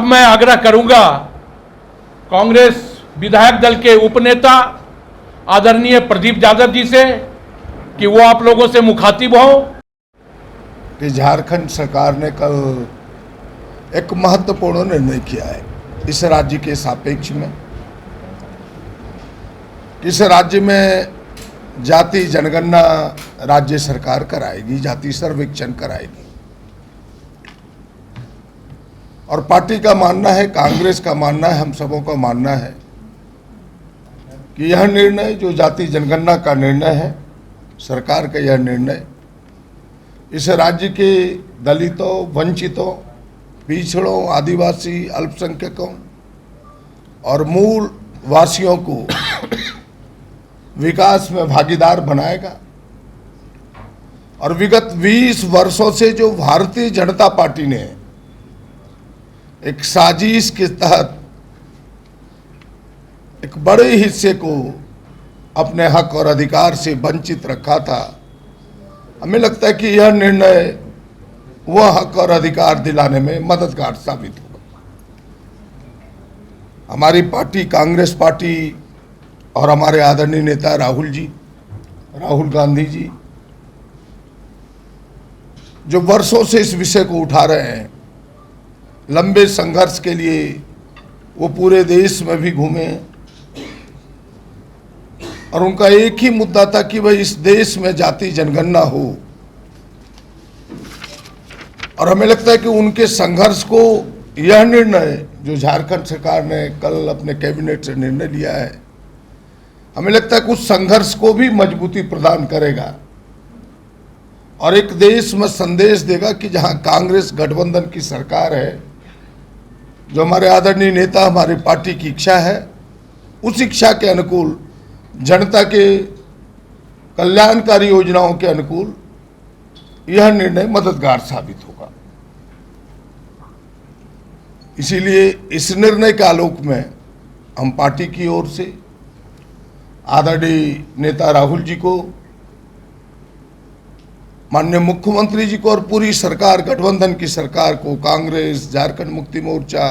मैं आग्रह करूंगा कांग्रेस विधायक दल के उपनेता आदरणीय प्रदीप यादव जी से कि वो आप लोगों से मुखातिब हो कि झारखंड सरकार ने कल एक महत्वपूर्ण निर्णय किया है इस राज्य के सापेक्ष में। इस राज्य में जाति जनगणना राज्य सरकार कराएगी, जाति सर्वेक्षण कराएगी। और पार्टी का मानना है, कांग्रेस का मानना है, हम सबों का मानना है कि यह निर्णय जो जाति जनगणना का निर्णय है, सरकार का यह निर्णय इस राज्य के दलितों, वंचितों, पिछड़ों, आदिवासी, अल्पसंख्यकों और मूल वासियों को विकास में भागीदार बनाएगा। और विगत 20 वर्षों से जो भारतीय जनता पार्टी ने एक साजिश के तहत एक बड़े हिस्से को अपने हक और अधिकार से वंचित रखा था, हमें लगता है कि यह निर्णय वह हक और अधिकार दिलाने में मददगार साबित होगा। हमारी पार्टी, कांग्रेस पार्टी और हमारे आदरणीय नेता राहुल गांधी जी जो वर्षों से इस विषय को उठा रहे हैं, लंबे संघर्ष के लिए वो पूरे देश में भी घूमे और उनका एक ही मुद्दा था कि भाई इस देश में जाति जनगणना हो। और हमें लगता है कि उनके संघर्ष को यह निर्णय जो झारखंड सरकार ने कल अपने कैबिनेट से निर्णय लिया है, हमें लगता है कि उस संघर्ष को भी मजबूती प्रदान करेगा और एक देश में संदेश देगा कि जहां कांग्रेस गठबंधन की सरकार है, जो हमारे आदरणीय नेता, हमारी पार्टी की इच्छा है, उस इच्छा के अनुकूल, जनता के कल्याणकारी योजनाओं के अनुकूल यह निर्णय मददगार साबित होगा। इसीलिए इस निर्णय के आलोक में हम पार्टी की ओर से आदरणीय नेता राहुल जी को, माननीय मुख्यमंत्री जी को और पूरी सरकार, गठबंधन की सरकार को, कांग्रेस, झारखंड मुक्ति मोर्चा,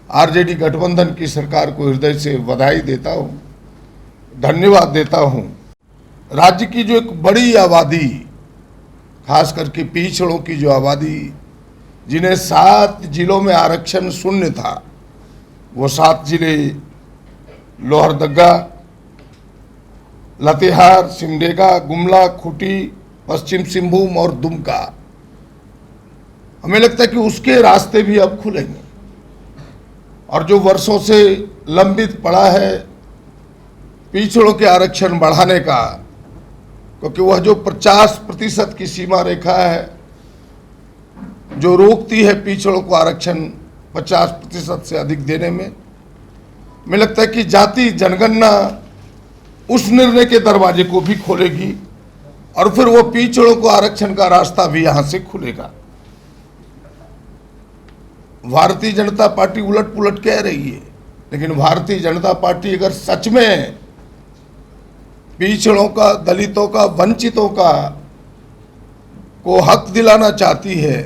आरजेडी गठबंधन की सरकार को हृदय से बधाई देता हूं, धन्यवाद देता हूं। राज्य की जो एक बड़ी आबादी, खास करके पिछड़ों की जो आबादी, जिन्हें 7 जिलों में आरक्षण शून्य था, वो 7 जिले लोहरदगा, लातेहार, सिमडेगा, गुमला, खूंटी, पश्चिम सिंहभूम और दुमका, हमें लगता है कि उसके रास्ते भी अब खुलेंगे। और जो वर्षों से लंबित पड़ा है पिछड़ों के आरक्षण बढ़ाने का, क्योंकि वह जो 50% की सीमा रेखा है जो रोकती है पिछड़ों को आरक्षण 50% से अधिक देने में, हमें लगता है कि जाति जनगणना उस निर्णय के दरवाजे को भी खोलेगी और फिर वो पिछड़ों को आरक्षण का रास्ता भी यहां से खुलेगा। भारतीय जनता पार्टी उलट पुलट कह रही है, लेकिन भारतीय जनता पार्टी अगर सच में पिछड़ों का, दलितों का, वंचितों का को हक दिलाना चाहती है,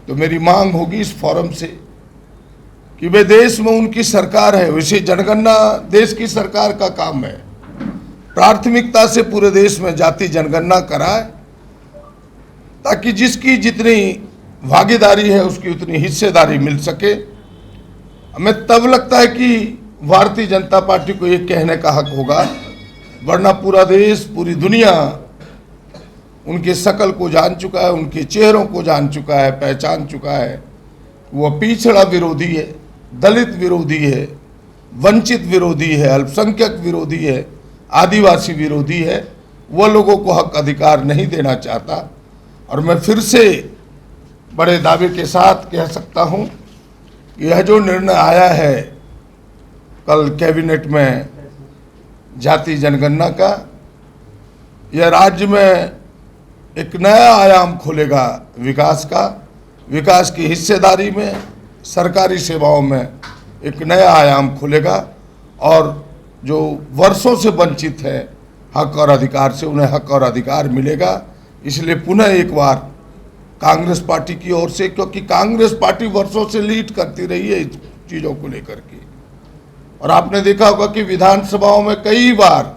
तो मेरी मांग होगी इस फोरम से कि वे देश में उनकी सरकार है, वैसे जनगणना देश की सरकार का काम है, प्राथमिकता से पूरे देश में जाति जनगणना कराए ताकि जिसकी जितनी भागीदारी है उसकी उतनी हिस्सेदारी मिल सके। हमें तब लगता है कि भारतीय जनता पार्टी को ये कहने का हक होगा, वरना पूरा देश, पूरी दुनिया उनके शकल को जान चुका है, उनके चेहरों को जान चुका है, पहचान चुका है। वो पिछड़ा विरोधी है, दलित विरोधी है, वंचित विरोधी है, अल्पसंख्यक विरोधी है, आदिवासी विरोधी है। वो लोगों को हक अधिकार नहीं देना चाहता। और मैं फिर से बड़े दावे के साथ कह सकता हूं कि यह जो निर्णय आया है कल कैबिनेट में जाति जनगणना का, यह राज्य में एक नया आयाम खोलेगा विकास का, विकास की हिस्सेदारी में, सरकारी सेवाओं में एक नया आयाम खुलेगा और जो वर्षों से वंचित है हक और अधिकार से, उन्हें हक और अधिकार मिलेगा। इसलिए पुनः एक बार कांग्रेस पार्टी की ओर से, क्योंकि कांग्रेस पार्टी वर्षों से लीड करती रही है इस चीज़ों को लेकर के। और आपने देखा होगा कि विधानसभाओं में कई बार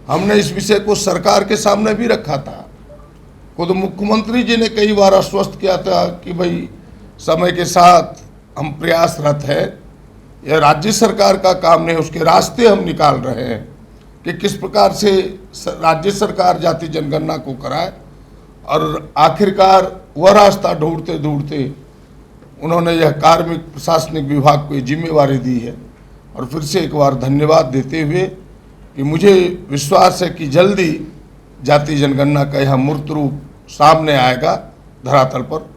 हमने इस विषय को सरकार के सामने भी रखा था। खुद मुख्यमंत्री जी ने कई बार आश्वस्त किया था कि भाई समय के साथ हम प्रयासरत है, यह राज्य सरकार का काम नहीं, उसके रास्ते हम निकाल रहे हैं कि किस प्रकार से राज्य सरकार जाति जनगणना को कराए। और आखिरकार वह रास्ता ढूंढते ढूंढते उन्होंने यह कार्मिक प्रशासनिक विभाग को ये जिम्मेवारी दी है। और फिर से एक बार धन्यवाद देते हुए कि मुझे विश्वास है कि जल्दी जाति जनगणना का यह मूर्त रूप सामने आएगा, धरातल पर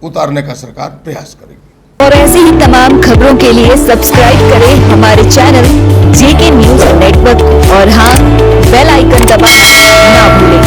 उतारने का सरकार प्रयास करेगी। और ऐसी ही तमाम खबरों के लिए सब्सक्राइब करें हमारे चैनल जेके न्यूज नेटवर्क और हाँ, बेल आइकन दबाना ना भूलें।